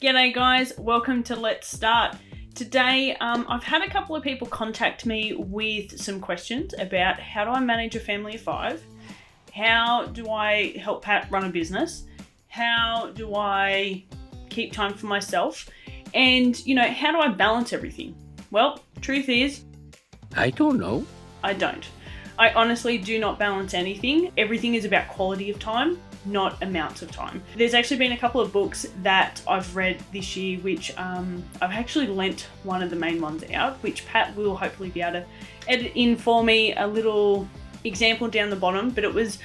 G'day guys, welcome to Let's Start. Today, I've had a couple of people contact me with some questions about how do I manage a family of 5, how do I help Pat run a business, how do I keep time for myself, and how do I balance everything? Well, truth is, I don't know. I don't. I honestly do not balance anything. Everything is about quality of time, not amounts of time. There's actually been a couple of books that I've read this year which I've actually lent one of the main ones out, which Pat will hopefully be able to edit in for me, a little example down the bottom, but it was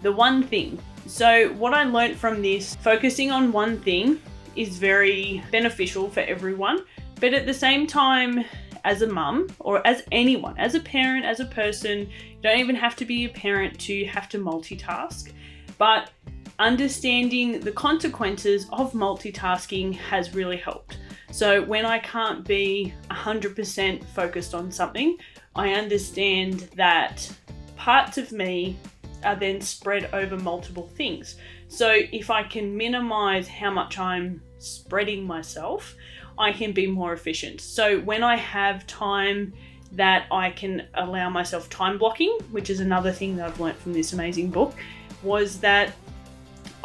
The One Thing. So what I learnt from this, focusing on one thing is very beneficial for everyone, but at the same time, as a mum or as anyone, as a parent, as a person, you don't even have to be a parent to have to multitask, but understanding the consequences of multitasking has really helped. So when I can't be 100% focused on something, I understand that parts of me are then spread over multiple things. So if I can minimize how much I'm spreading myself, I can be more efficient. So when I have time that I can allow myself time blocking, which is another thing that I've learned from this amazing book, was that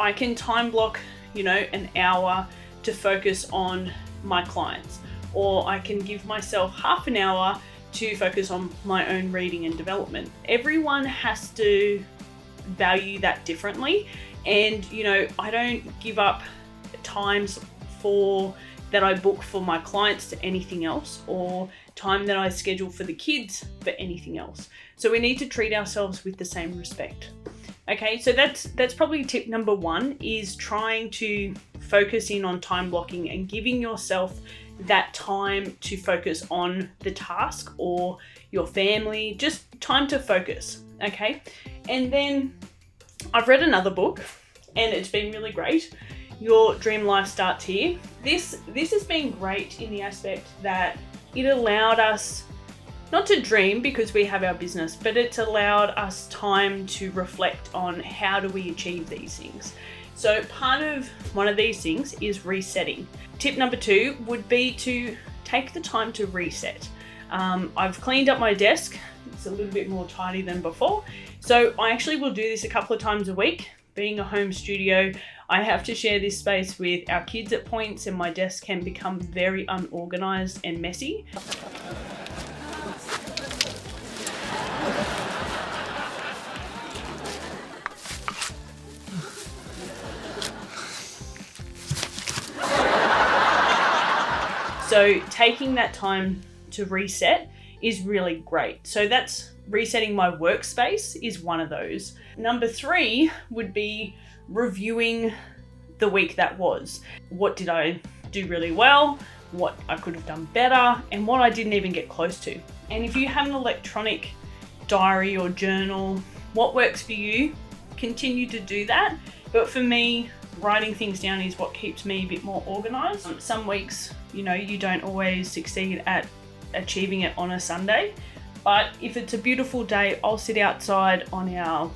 I can time block, an hour to focus on my clients, or I can give myself half an hour to focus on my own reading and development. Everyone has to value that differently. And, I don't give up times that I book for my clients to anything else, or time that I schedule for the kids for anything else. So we need to treat ourselves with the same respect. Okay, so that's probably tip number 1, is trying to focus in on time blocking and giving yourself that time to focus on the task or your family, just time to focus, okay? And then I've read another book and it's been really great. Your Dream Life Starts Here. This has been great in the aspect that it allowed us not to dream because we have our business, but it's allowed us time to reflect on how do we achieve these things. So part of one of these things is resetting. Tip number 2 would be to take the time to reset. I've cleaned up my desk. It's a little bit more tidy than before. So I actually will do this a couple of times a week. Being a home studio, I have to share this space with our kids at points, and my desk can become very unorganized and messy. So taking that time to reset is really great. So that's resetting my workspace is one of those. Number 3 would be reviewing the week that was. What did I do really well? What I could have done better? And what I didn't even get close to. And if you have an electronic diary or journal, what works for you, continue to do that. But for me, writing things down is what keeps me a bit more organized. Some weeks, you don't always succeed at achieving it on a Sunday. But if it's a beautiful day, I'll sit outside on our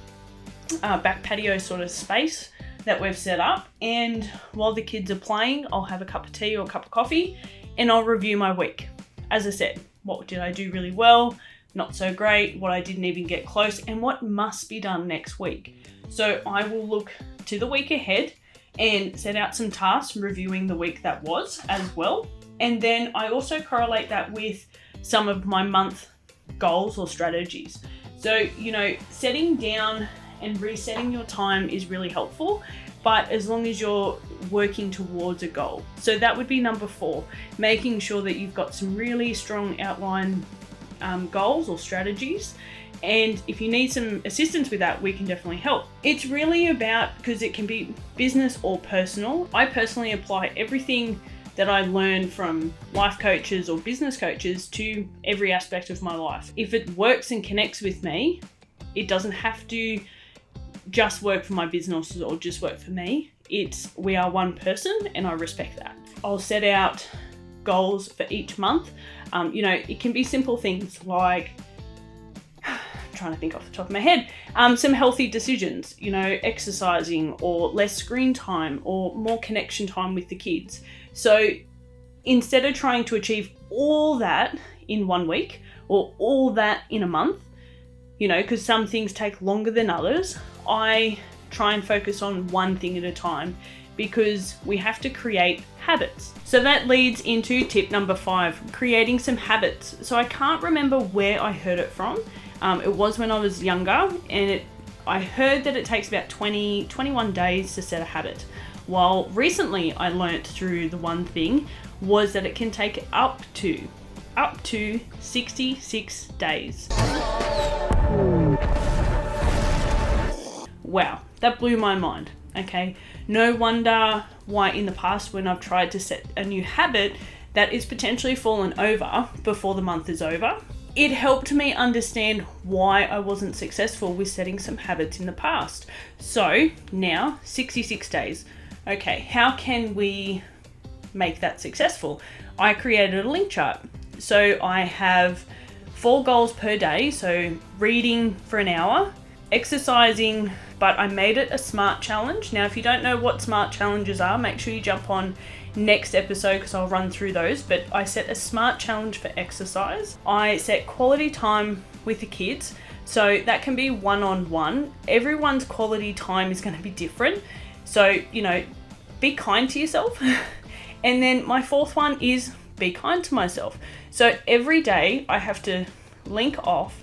back patio sort of space that we've set up. And while the kids are playing, I'll have a cup of tea or a cup of coffee and I'll review my week. As I said, what did I do really well? Not so great, what I didn't even get close, and what must be done next week. So I will look to the week ahead and set out some tasks reviewing the week that was as well. And then I also correlate that with some of my month goals or strategies. So, setting down and resetting your time is really helpful, but as long as you're working towards a goal. So that would be number 4, making sure that you've got some really strong outline goals or strategies. And if you need some assistance with that, we can definitely help. It's really about, because it can be business or personal. I personally apply everything that I learn from life coaches or business coaches to every aspect of my life. If it works and connects with me, it doesn't have to just work for my business or just work for me. We are one person and I respect that. I'll set out goals for each month. It can be simple things like trying to think off the top of my head, some healthy decisions, you know, exercising or less screen time or more connection time with the kids. So instead of trying to achieve all that in 1 week or all that in a month, you know, because some things take longer than others, I try and focus on one thing at a time, because we have to create habits. So that leads into tip number 5, creating some habits. So I can't remember where I heard it from. It was when I was younger, and I heard that it takes about 21 days to set a habit. While recently I learnt through the One Thing was that it can take up to 66 days. Wow, that blew my mind. Okay, no wonder why in the past when I've tried to set a new habit that is potentially fallen over before the month is over, it helped me understand why I wasn't successful with setting some habits in the past. So now 66 days. Okay, how can we make that successful? I created a link chart. So I have 4 goals per day. So reading for an hour, exercising, but I made it a SMART challenge. Now, if you don't know what SMART challenges are, make sure you jump on next episode because I'll run through those. But I set a SMART challenge for exercise. I set quality time with the kids. So that can be one-on-one. Everyone's quality time is going to be different. So, you know, be kind to yourself. And then my 4th one is be kind to myself. So every day I have to link off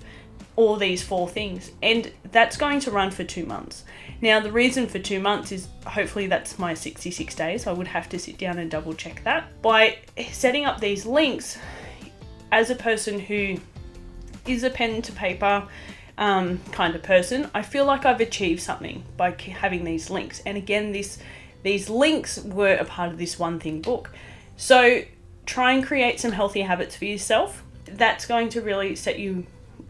all these 4 things, and that's going to run for 2 months. Now, the reason for 2 months is hopefully that's my 66 days. I would have to sit down and double check that. By setting up these links, as a person who is a pen to paper kind of person, I feel like I've achieved something by having these links. And again, these links were a part of this One Thing book. So try and create some healthy habits for yourself. That's going to really set you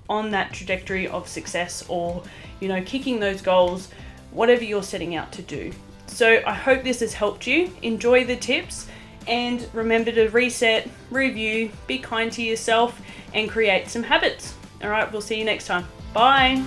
on that trajectory of success, or, you know, kicking those goals, whatever you're setting out to do. So I hope this has helped you. Enjoy the tips, and remember to reset, review, be kind to yourself, and create some habits. All right, we'll see you next time. Bye.